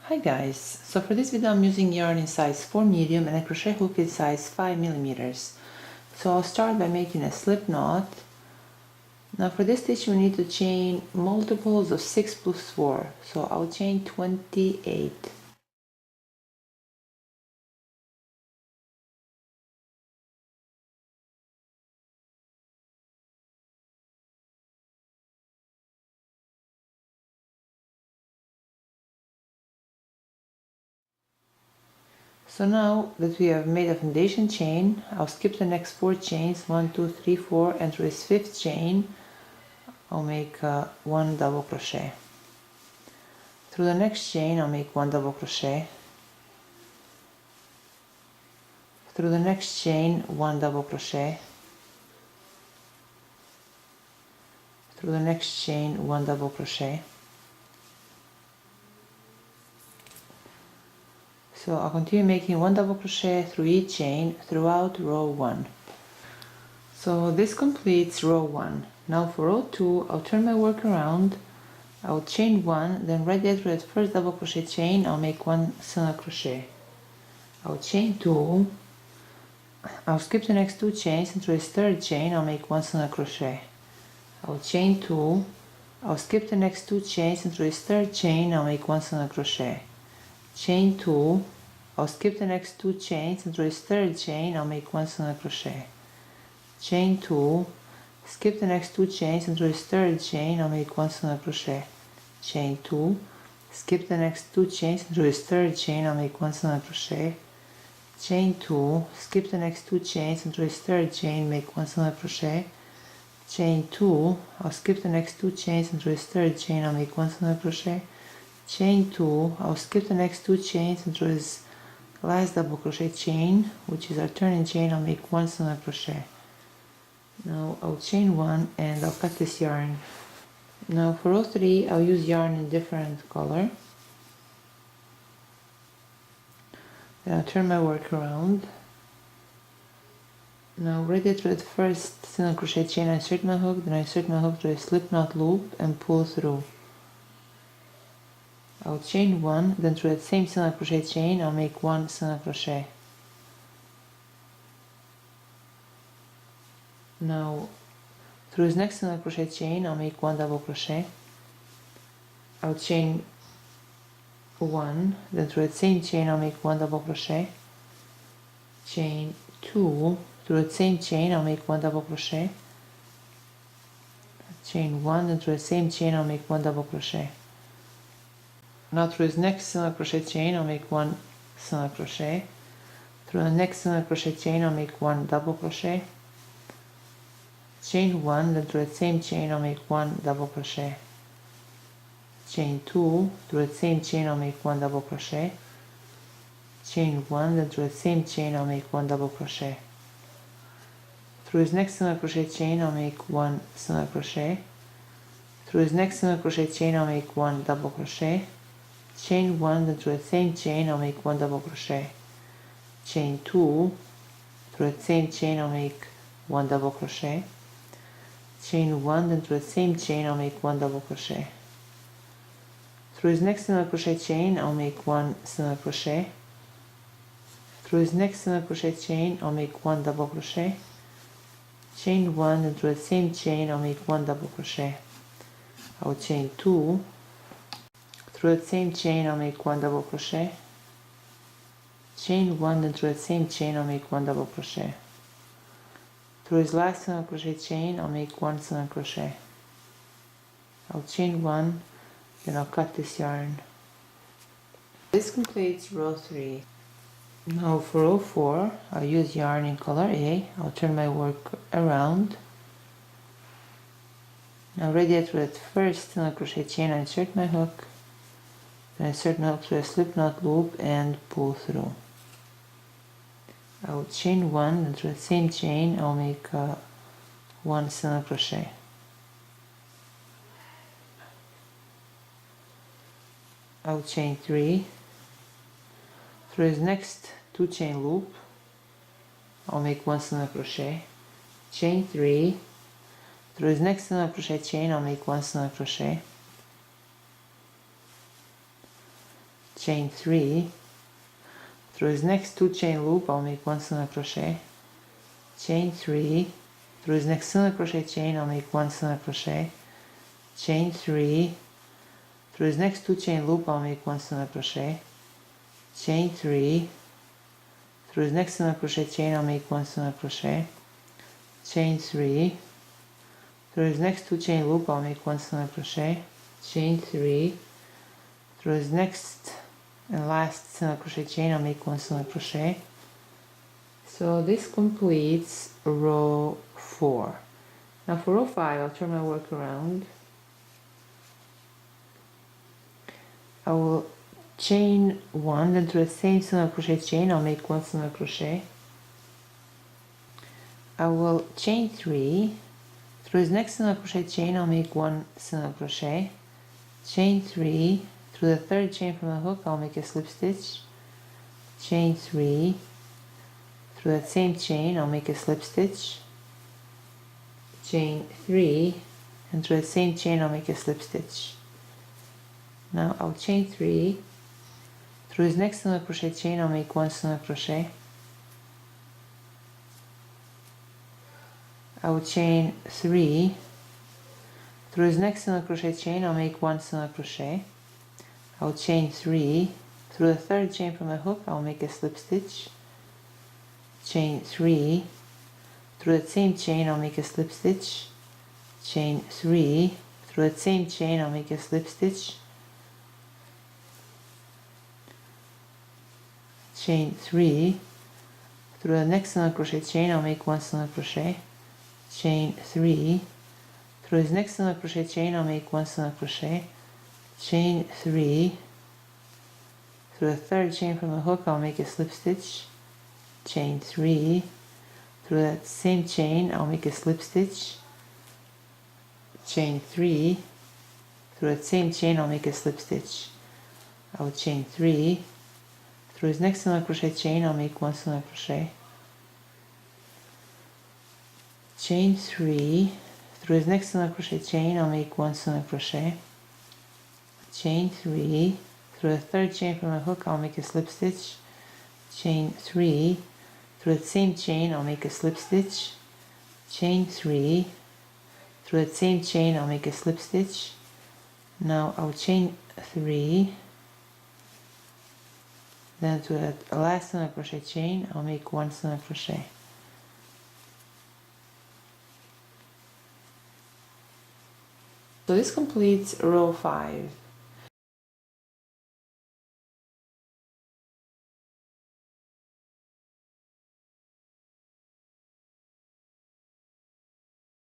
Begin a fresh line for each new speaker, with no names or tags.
Hi guys, so for this video I'm using yarn in size 4 medium and a crochet hook in size 5 millimeters. So I'll start by making a slip knot. Now for this stitch we need to chain multiples of 6 plus 4, so I'll chain 28. So now that we have made a foundation chain, I'll skip the next 4 chains, 1, 2, 3, 4, and through this 5th chain I'll make 1 double crochet. Through the next chain I'll make 1 double crochet. Through the next chain 1 double crochet. Through the next chain 1 double crochet. So I'll continue making 1 double crochet through each chain throughout row 1. So this completes row 1. Now for row 2, I'll turn my work around, I'll chain 1, then right after that first double crochet chain, I'll make 1 single crochet. I'll chain 2, I'll skip the next 2 chains, and through this 3rd chain, I'll make 1 single crochet. I'll chain 2, I'll skip the next 2 chains, and through this 3rd chain, I'll make 1 single crochet. Chain 2, I'll skip the next 2 chains, and through this 3rd chain I'll make 1 single crochet. Chain 2, skip the next 2 chains, and through this 3rd chain I'll make 1 single crochet. Chain 2, skip the next 2 chains, and through this 3rd chain I'll make 1 single crochet. Chain 2, skip the next 2 chains, and through this 3rd chain make 1 single crochet. Chain 2, I'll skip the next 2 chains, and through this 3rd chain I'll make 1 single crochet. Chain 2, I'll skip the next 2 chains, and through this last double crochet chain, which is our turning chain, I'll make 1 single crochet. Now I'll chain 1 and I'll cut this yarn. Now for row 3 I'll use yarn in different color. Then I'll turn my work around. Now right after the first single crochet chain I insert my hook, then I insert my hook through a slip knot loop and pull through. I'll chain 1, then through that same single crochet chain I'll make 1 single crochet. Now through this next single crochet chain I'll make 1 double crochet. I'll chain 1, then through that same chain I'll make 1 double crochet. Chain 2, through that same chain I'll make 1 double crochet. Chain 1, then through the same chain I'll make 1 double crochet. Now through this next single crochet chain I'll make 1 single crochet. Through the next single crochet chain I'll make 1 double crochet. Chain 1, then through the same chain I'll make 1 double crochet. Chain 2, through the same chain I'll make 1 double crochet. Chain 1, then through the same chain I'll make 1 double crochet. Through this next single crochet chain I'll make 1 single crochet. Through this next single crochet chain I'll make 1 double crochet. Chain 1, then through the same chain I'll make 1 double crochet. Chain 2, through the same chain I'll make 1 double crochet. Chain 1, then through the same chain I'll make 1 double crochet. Through this next single crochet chain I'll make 1 single crochet. Through this next single crochet chain I'll make 1 double crochet. Chain 1, then through the same chain I'll make 1 double crochet. I'll chain 2. Through the same chain I'll make 1 double crochet. Chain 1, then through the same chain I'll make 1 double crochet. Through this last single crochet chain I'll make 1 single crochet. I'll chain 1, then I'll cut this yarn. This completes row 3. Now for row 4 I'll use yarn in color A. I'll turn my work around. Now ready after that first single crochet chain I insert my hook. Then I insert my hook through a slip knot loop and pull through. I'll chain 1, and through the same chain I'll make 1 single crochet. I'll chain 3. Through this next 2 chain loop I'll make 1 single crochet. Chain 3. Through this next single crochet chain I'll make 1 single crochet. chain 3. Through this next 2 chain loop I'll make 1 single crochet, chain 3. Through this next single crochet chain I'll make 1 single crochet, chain 3. Through this next 2 chain loop I'll make 1 single crochet, chain 3. Through this next single crochet chain I'll make 1 single crochet, chain 3. Through this next 2 chain loop I'll make 1 single crochet, chain 3. Through this next and last single crochet chain I'll make 1 single crochet. So this completes row 4. Now for row 5 I'll turn my work around. I will chain 1, then through the same single crochet chain I'll make 1 single crochet. I will chain 3. Through this next single crochet chain I'll make 1 single crochet, chain 3. Through the third chain from the hook I'll make a slip stitch, chain 3. Through that same chain I'll make a slip stitch, chain 3, and through the same chain I'll make a slip stitch. Now I'll chain 3. Through this next single crochet chain I'll make 1 single crochet. I will chain 3. Through this next single crochet chain I'll make 1 single crochet. I will chain 3. Through the third chain from the hook I'll make a slip stitch, chain 3. Through that same chain I'll make a slip stitch, chain 3. Through that same chain I'll make a slip stitch, chain 3. Through the next single crochet chain I'll make 1 single crochet, chain 3. Through this next single crochet chain I'll make 1 single crochet, chain 3. Through the third chain from the hook I'll make a slip stitch, chain 3. Through that same chain I'll make a slip stitch, chain 3. Through that same chain I'll make a slip stitch. I will chain 3. Through this next single crochet chain I'll make 1 single crochet, chain 3. Through this next single crochet chain I'll make 1 single crochet, chain 3. Through the third chain from the hook I'll make a slip stitch, chain 3. Through that same chain I'll make a slip stitch, chain 3. Through that same chain I'll make a slip stitch. Now I'll chain 3. Then to that last single crochet chain I'll make 1 single crochet. So this completes row 5.